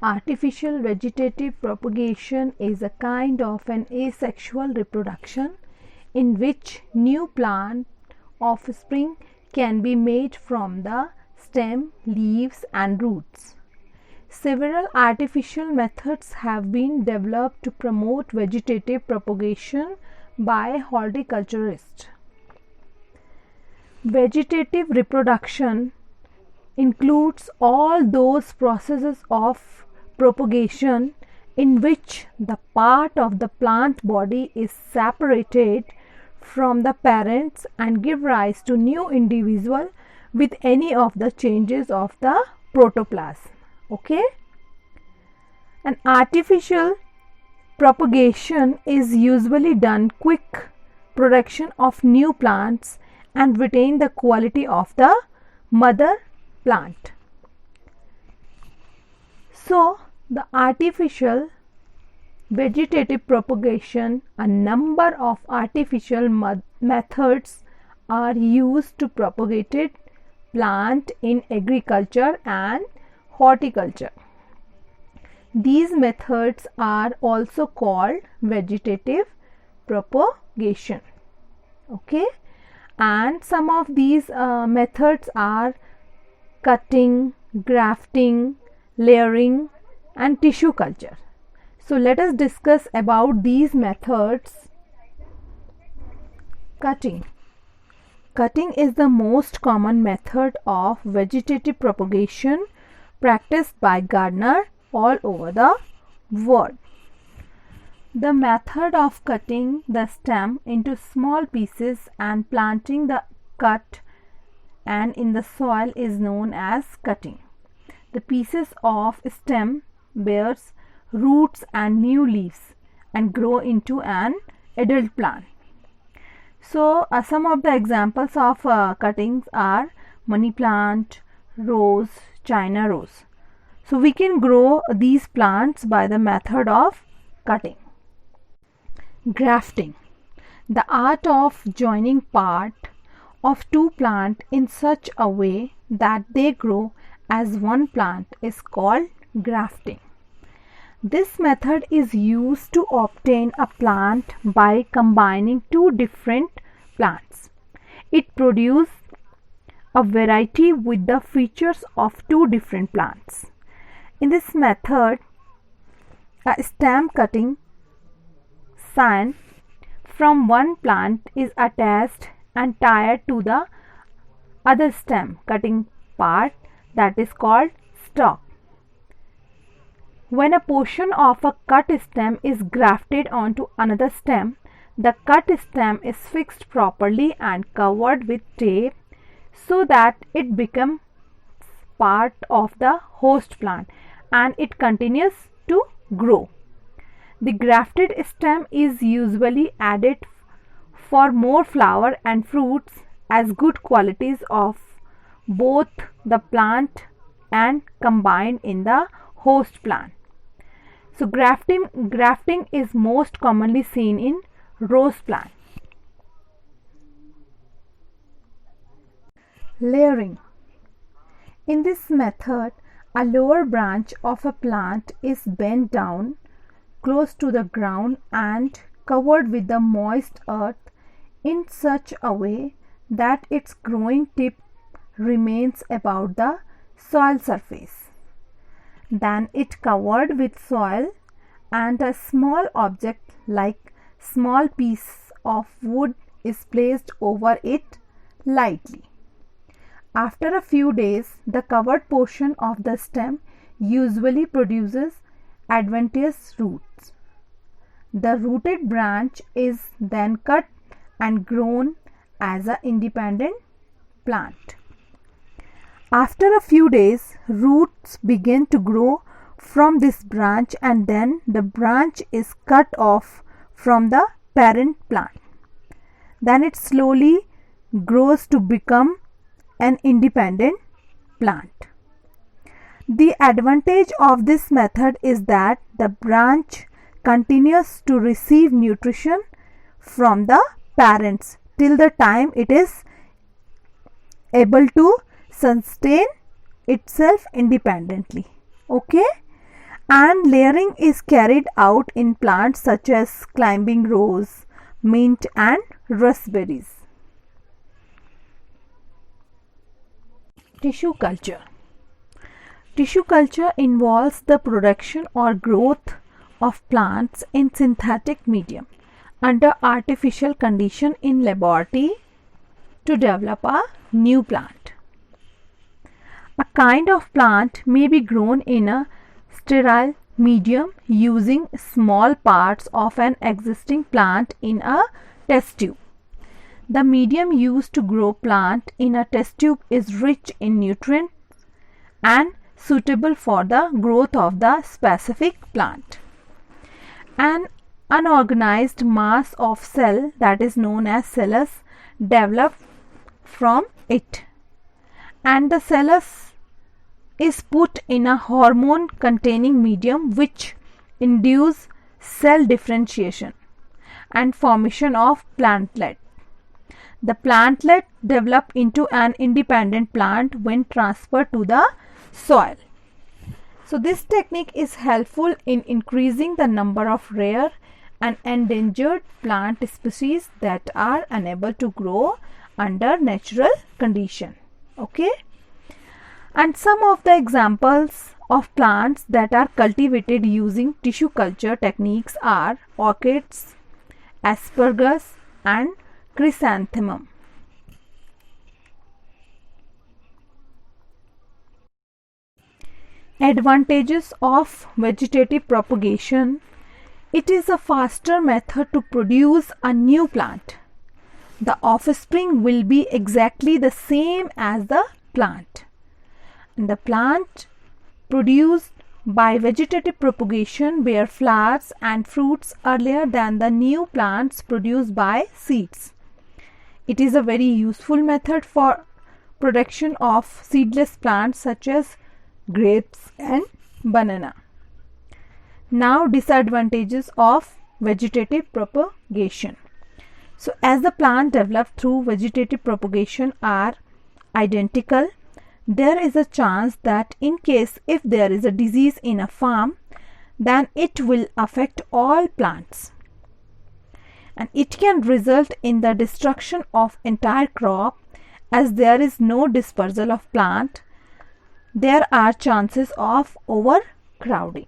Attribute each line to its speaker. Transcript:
Speaker 1: Artificial vegetative propagation is a kind of an asexual reproduction in which new plant offspring can be made from the stem, leaves and roots. Several artificial methods have been developed to promote vegetative propagation by horticulturists. Vegetative reproduction includes all those processes of propagation in which the part of the plant body is separated from the parents and give rise to new individual with any of the changes of the protoplasm. Okay, an artificial propagation is usually done quick production of new plants and retain the quality of the mother plant. So the artificial vegetative propagation, a number of artificial methods are used to propagate plant in agriculture and horticulture. These methods are also called vegetative propagation. Okay, and some of these methods are cutting, grafting, layering and tissue culture. So let us discuss about these methods. Cutting. Cutting is the most common method of vegetative propagation practiced by gardeners all over the world. The method of cutting the stem into small pieces and planting the cut and in the soil is known as cutting. The pieces of stem bears roots and new leaves and grow into an adult plant. So some of the examples of cuttings are money plant, rose, China rose. So we can grow these plants by the method of cutting. Grafting. The art of joining part of two plants in such a way that they grow as one plant is called grafting. This method is used to obtain a plant by combining two different plants. It produces a variety with the features of two different plants. In this method, a stem cutting scion from one plant is attached and tied to the other stem cutting part, that is called stalk. When a portion of a cut stem is grafted onto another stem, the cut stem is fixed properly and covered with tape so that it becomes part of the host plant and it continues to grow. The grafted stem is usually added for more flower and fruits as good qualities of both the plant and combined in the host plant. So grafting is most commonly seen in rose plant. Layering. In this method, a lower branch of a plant is bent down close to the ground and covered with the moist earth in such a way that its growing tip remains about the soil surface. Then it covered with soil and a small object like small piece of wood is placed over it lightly. After a few days, the covered portion of the stem usually produces adventitious roots. The rooted branch is then cut and grown as an independent plant. After a few days, roots begin to grow from this branch and then the branch is cut off from the parent plant. Then it slowly grows to become an independent plant. The advantage of this method is that the branch continues to receive nutrition from the parents till the time it is able to sustain itself independently. Okay, And layering is carried out in plants such as climbing rose, mint and raspberries. Tissue culture. Tissue culture involves the production or growth of plants in synthetic medium under artificial condition in laboratory to develop a new plant. A kind of plant may be grown in a sterile medium using small parts of an existing plant in a test tube. The medium used to grow plant in a test tube is rich in nutrients and suitable for the growth of the specific plant. An unorganized mass of cell, that is known as cellus, developed from it, and the cellus is put in a hormone containing medium which induce cell differentiation and formation of plantlet. The plantlet develop into an independent plant when transferred to the soil. So this technique is helpful in increasing the number of rare and endangered plant species that are unable to grow under natural condition. Okay, and some of the examples of plants that are cultivated using tissue culture techniques are orchids, asparagus and chrysanthemum. Advantages of vegetative propagation. It is a faster method to produce a new plant. The offspring will be exactly the same as the plant. And the plant produced by vegetative propagation bear flowers and fruits earlier than the new plants produced by seeds. It is a very useful method for production of seedless plants such as grapes and banana. Now disadvantages of vegetative propagation. So as the plant developed through vegetative propagation are identical, there is a chance that in case if there is a disease in a farm, then it will affect all plants and it can result in the destruction of entire crop. As there is no dispersal of plant, there are chances of overcrowding.